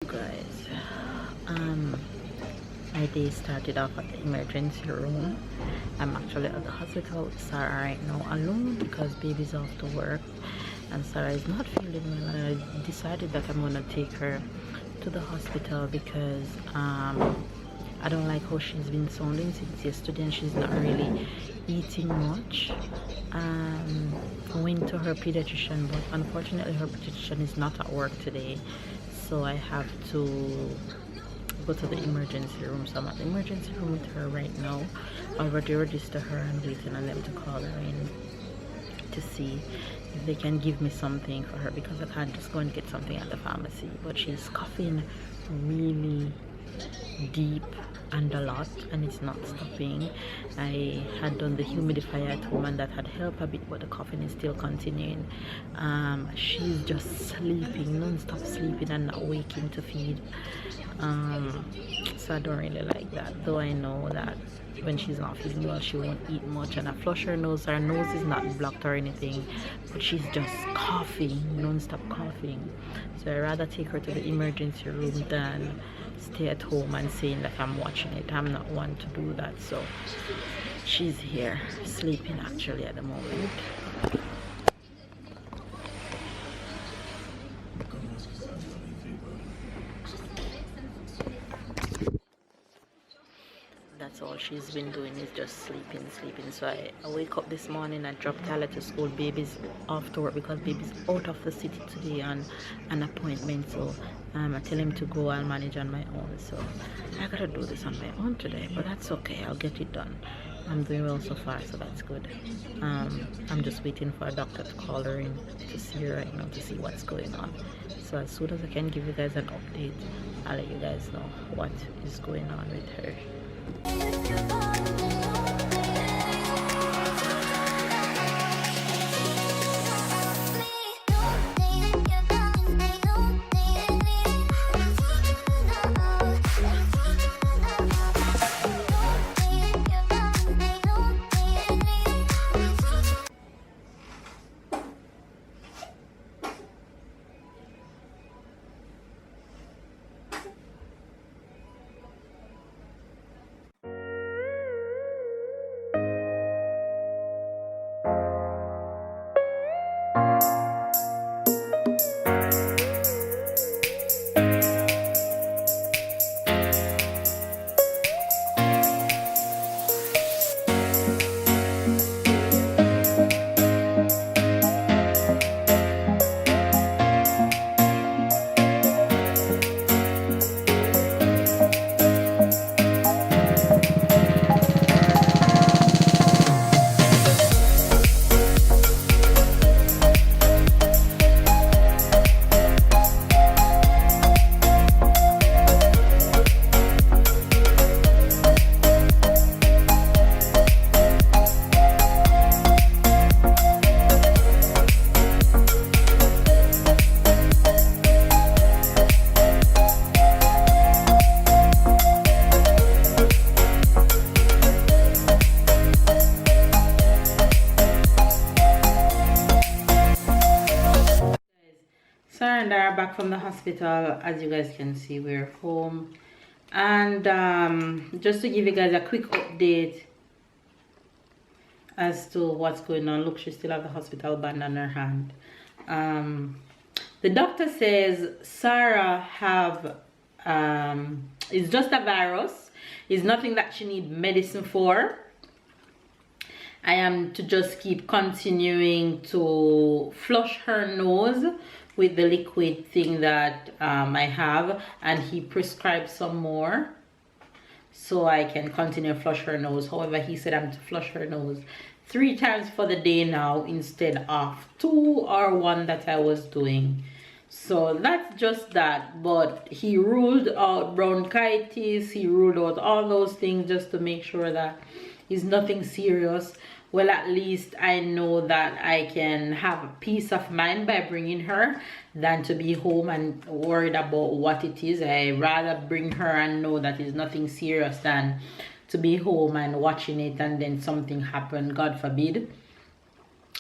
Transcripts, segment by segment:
Guys, my day started off at the emergency room. I'm actually at the hospital with Sarah right now alone because baby's off to work and Sarah is not feeling well, and I decided that I'm gonna take her to the hospital because I don't like how she's been sounding since yesterday and she's not really eating much. I went to her pediatrician, but unfortunately her pediatrician is not at work today, so I have to go to the emergency room. So I'm at the emergency room with her right now. I already registered her and waiting on them to call her in to see if they can give me something for her because I can't just go and get something at the pharmacy. But she's coughing really deep and a lot and it's not stopping. I had done the humidifier at home and that had helped a bit, but the coughing is still continuing. She's just sleeping, non-stop sleeping and not waking to feed. So I don't really like that, though I know that when she's not feeling well she won't eat much, and I flush her nose is not blocked or anything, but she's just coughing, non-stop coughing. So I'd rather take her to the emergency room than stay at home and saying that I'm watching it. I'm not one to do that. So she's here sleeping actually at the moment. That's all she's been doing, is just sleeping. So I wake up this morning, I drop Tyler to school. Baby's off to work because baby's out of the city today on an appointment, so I tell him to go, I'll manage on my own. So I gotta do this on my own today, but that's okay, I'll get it done. I'm doing well so far, so that's good. I'm just waiting for a doctor to call her in to see her right now, to see what's going on. So as soon as I can give you guys an update, I'll let you guys know what is going on with her. Sarah and I are back from the hospital. As you guys can see, we're home, and just to give you guys a quick update as to what's going on. Look, she still have the hospital band on her hand. The doctor says Sarah have it's just a virus. It's nothing that she need medicine for. I am to just keep continuing to flush her nose with the liquid thing that I have, and he prescribed some more so I can continue to flush her nose. However, he said I'm to flush her nose 3 times for the day now instead of 2 or 1 that I was doing. So that's just that. But he ruled out bronchitis, he ruled out all those things just to make sure that it's nothing serious. Well, at least I know that I can have a peace of mind by bringing her than to be home and worried about what it is. I rather bring her and know that it's nothing serious than to be home and watching it and then something happen, God forbid,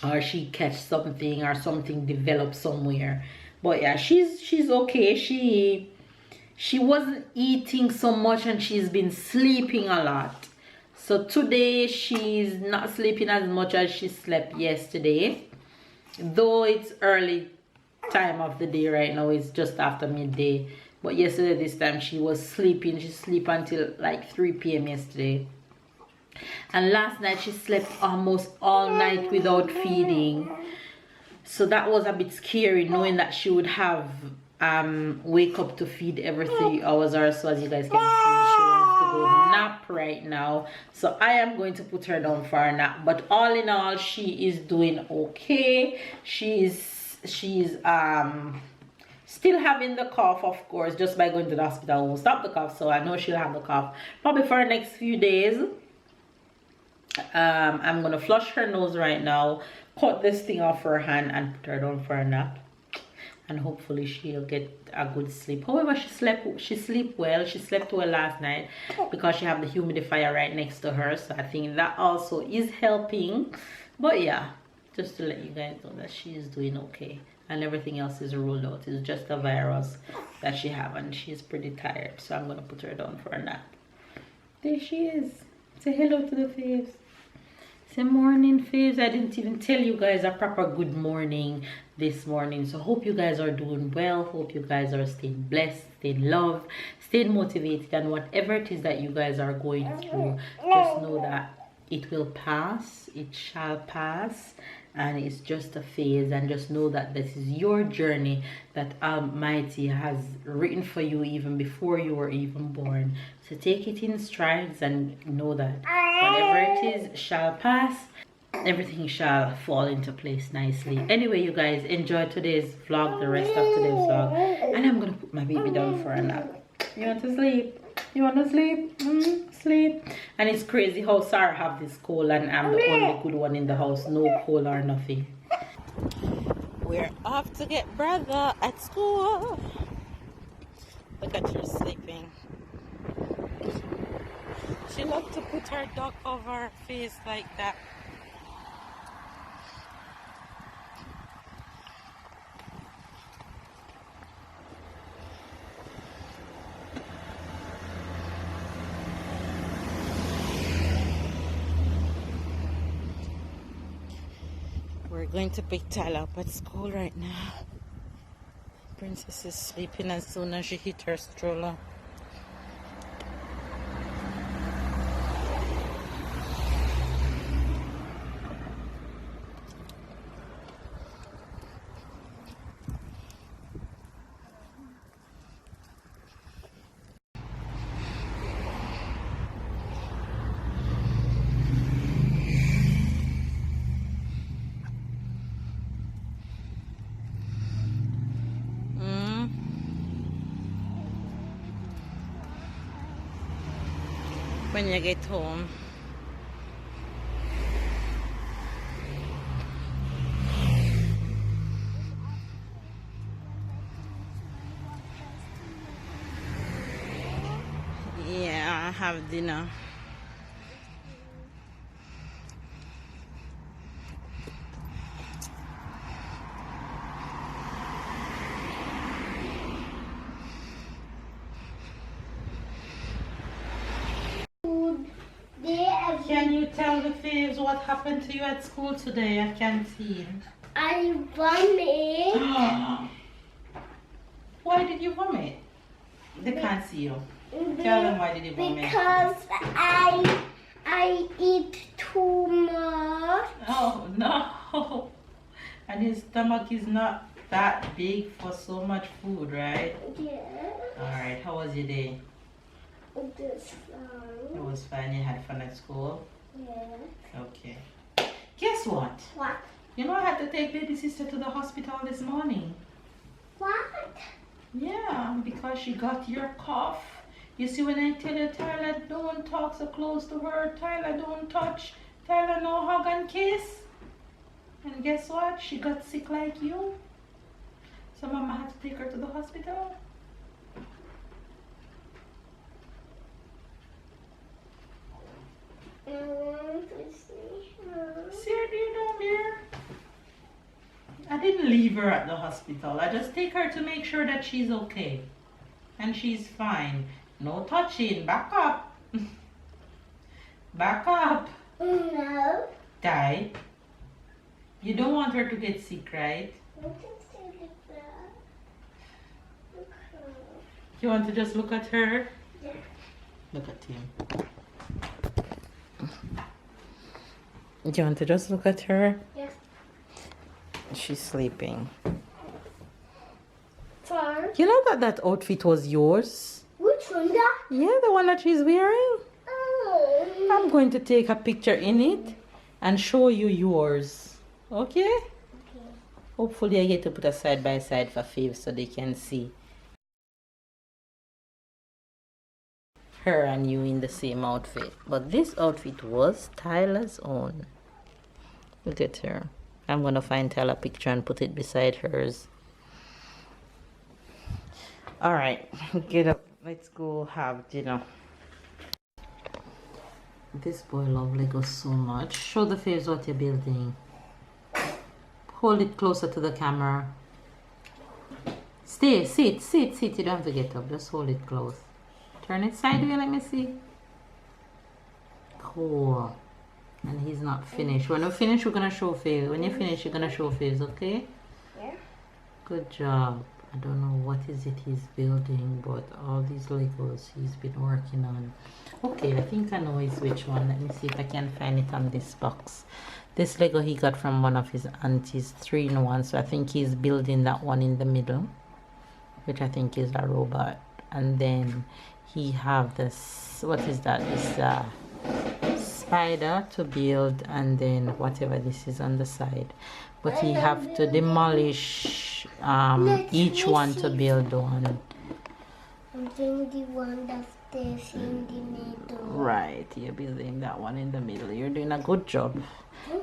or she catch something or something develop somewhere. But yeah, she's okay. she wasn't eating so much and she's been sleeping a lot. So today she's not sleeping as much as she slept yesterday, though it's early time of the day right now. It's just after midday, but yesterday this time she was sleeping. She slept until like 3 p.m. yesterday, and last night she slept almost all night without feeding. So that was a bit scary, knowing that she would have wake up to feed every 3 hours or so. As you guys can see, she wants to go nap right now, so I am going to put her down for a nap. But all in all, she is doing okay. She's still having the cough, of course. Just by going to the hospital won't stop the cough, so I know she'll have the cough probably for the next few days. I'm gonna flush her nose right now, cut this thing off her hand, and put her down for a nap, and hopefully she'll get a good sleep. However, she slept well. She slept well last night because she have the humidifier right next to her, so I think that also is helping. But yeah, just to let you guys know that she is doing okay, and everything else is ruled out. It's just a virus that she have, and she's pretty tired, so I'm gonna put her down for a nap. There she is. Say hello to the faves. Say morning, faves. I didn't even tell you guys a proper good morning this morning, so hope you guys are doing well. Hope you guys are staying blessed, staying loved, staying motivated, and whatever it is that you guys are going through, just know that it will pass. It shall pass, and it's just a phase. And just know that this is your journey that Almighty has written for you even before you were even born. So take it in strides and know that whatever it is shall pass. Everything shall fall into place nicely. Anyway, you guys, enjoy today's vlog, the rest of today's vlog, and I'm gonna put my baby down for a nap. You want to sleep? You want to sleep? Sleep. And it's crazy how Sarah have this cold and I'm the only good one in the house. No cold or nothing. We're off to get brother at school. Look at her sleeping. She loves to put her dog over her face like that. We're going to pick Tyler up at school right now. Princess is sleeping as soon as she hit her stroller. When you get home. Yeah, I have dinner. Can you tell the faves what happened to you at school today at canteen? I vomit. Why did you vomit? They can't see you. Tell them why did you vomit. Because I eat too much. Oh no! And his stomach is not that big for so much food, right? Yeah. Alright, how was your day? It was fun. It was fun. You had fun at school? Yeah. Okay. Guess what? What? You know I had to take baby sister to the hospital this morning. What? Yeah, because she got your cough. You see, when I tell you, Tyler, don't talk so close to her. Tyler, don't touch. Tyler, no hug and kiss. And guess what? She got sick like you. So Mama had to take her to the hospital. I want to see her. See her, dear, down there. I didn't leave her at the hospital. I just take her to make sure that she's okay. and she's fine. No touching. Back up. Back up. No. Ty, you don't want her to get sick, right? Look at that. Look her. You want to just look at her? Yeah. Look at him. Do you want to just look at her? Yeah. She's sleeping. Far. You know that that outfit was yours? Which one? That? Yeah, the one that she's wearing. Oh. I'm going to take a picture in it and show you yours. Okay? Okay. Hopefully I get to put a side by side for Faith so they can see her and you in the same outfit. But this outfit was Tyler's own. Look at her. I'm gonna find Tyler a picture and put it beside hers. Alright, get up. Let's go have dinner. This boy loves Lego so much. Show the face what you're building. Hold it closer to the camera. Stay, sit. You don't have to get up. Just hold it close. Turn it sideways, let me see. Cool. And he's not finished. When we finish, we're gonna show Faith. When you finish, you're gonna show Faith, okay? Yeah. Good job. I don't know what is it he's building, but all these Legos he's been working on. Okay, I think I know is which one. Let me see if I can find it on this box. This Lego he got from one of his aunties, 3-in-1. So I think he's building that one in the middle, which I think is a robot. And then he have this, what is that? This spider to build, and then whatever this is on the side. But he have to demolish each one to build one. I'm doing the one that's this in the middle. Right, you're building that one in the middle. You're doing a good job.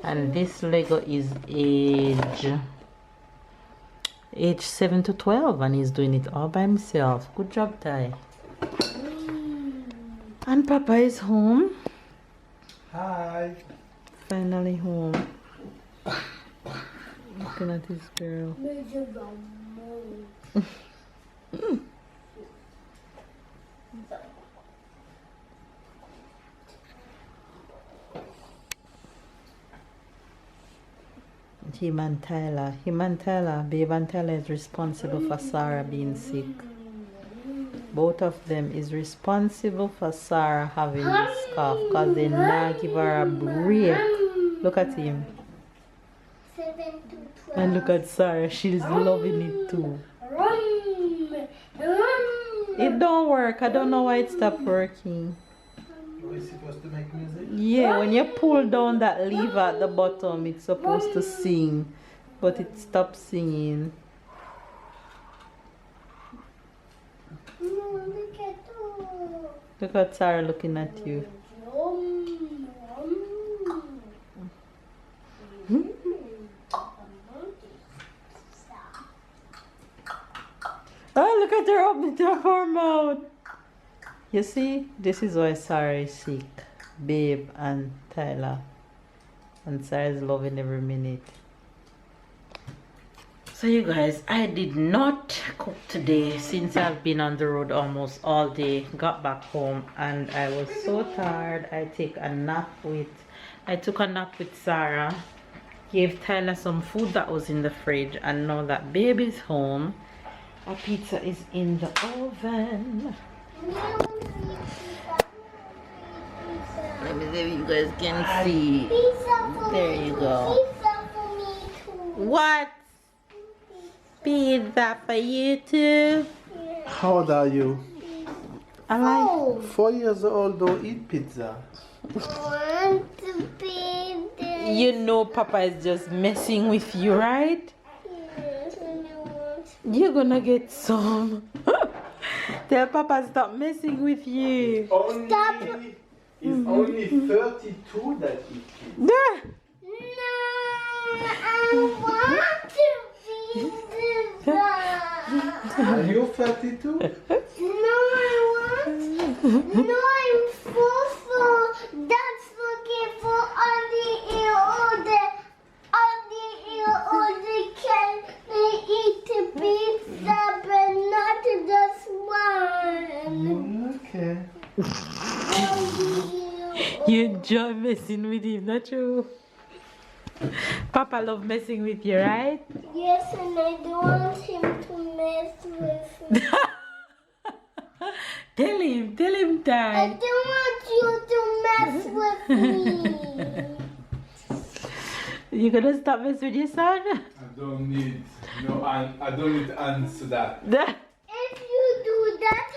And this Lego is age 7 to 12, and he's doing it all by himself. Good job, Ty. And Papa is home. Hi. Finally home. Looking at this girl. Him and Tyler, Babe and Tyler is responsible for Sarah being sick. Both of them is responsible for Sarah having this cough because they not give her a break. Look at him. 7 to 12. And look at Sarah, she's loving it too. It don't work. I don't know why it stopped working. Are you supposed to make music? Yeah, when you pull down that lever at the bottom, it's supposed to sing, but it stopped singing. Look at you. Look at Sarah looking at you. Oh, look at her opening her mouth. You see, this is why Sarah is sick. Babe and Tyler. And Sarah is loving every minute. So you guys, I did not cook today since I've been on the road almost all day. Got back home and I was so tired. I took a nap with Sarah. Gave Tyler some food that was in the fridge, and now that baby's home, our pizza is in the oven. Let me see if you guys can see. There you go. What? Pizza for you too? How old are you? I like 4 years old, don't eat pizza. Want to be there. you know Papa is just messing with you, right? Yes, and I want. You're gonna get some. Tell Papa stop messing with you. It's only 32 that eat pizza. No, I want to be there. Are you 32? No, I want. No, I'm full. That's looking for on the ear or the can eat the pizza, but not just one. Okay. You enjoy messing with him, not true? Papa love messing with you, right? Yes, and I don't want him to mess with me. Tell him, I Ty. don't want you to mess with me. You gonna stop messing with your son? I don't need I don't need to answer that. If you do that,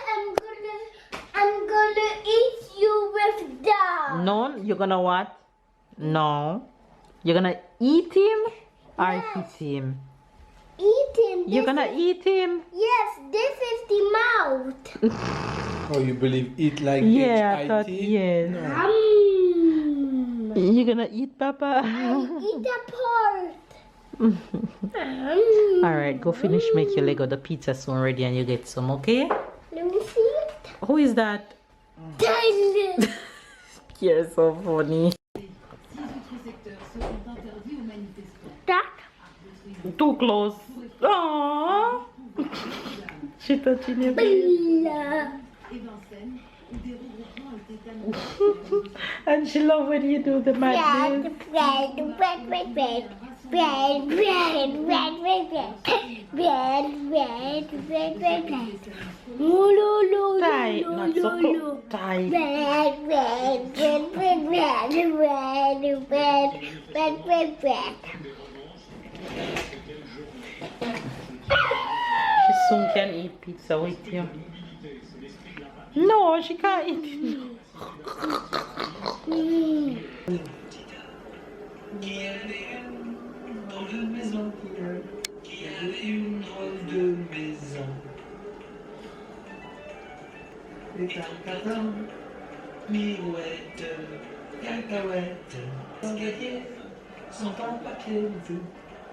I'm gonna eat you with that. No, you're gonna what? No. You're gonna eat him or hit him? Eat him. You're gonna eat him? Yes, this is the mouth. Oh, you believe eat like Yeah, I H-I-T? thought yes. You're gonna eat Papa? Eat the part. Alright, go finish make your Lego. The pizza soon ready and you get some, okay? Let me see it. Who is that? Tyler. You're so funny. That. Too close. Aww. She touching your face. And she love when you do the madness. Tight, not so close. Tight. She soon can eat pizza with you. No, she can't eat it.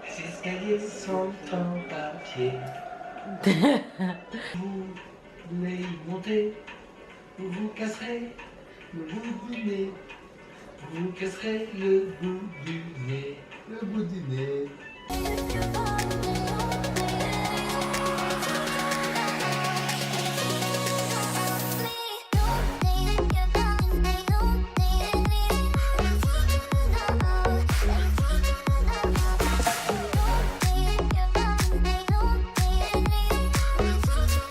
Les escaliers sont en papier. Vous voulez y monter, vous vous casserez le bout du nez. Vous vous casserez le bout du nez. Le bout du nez.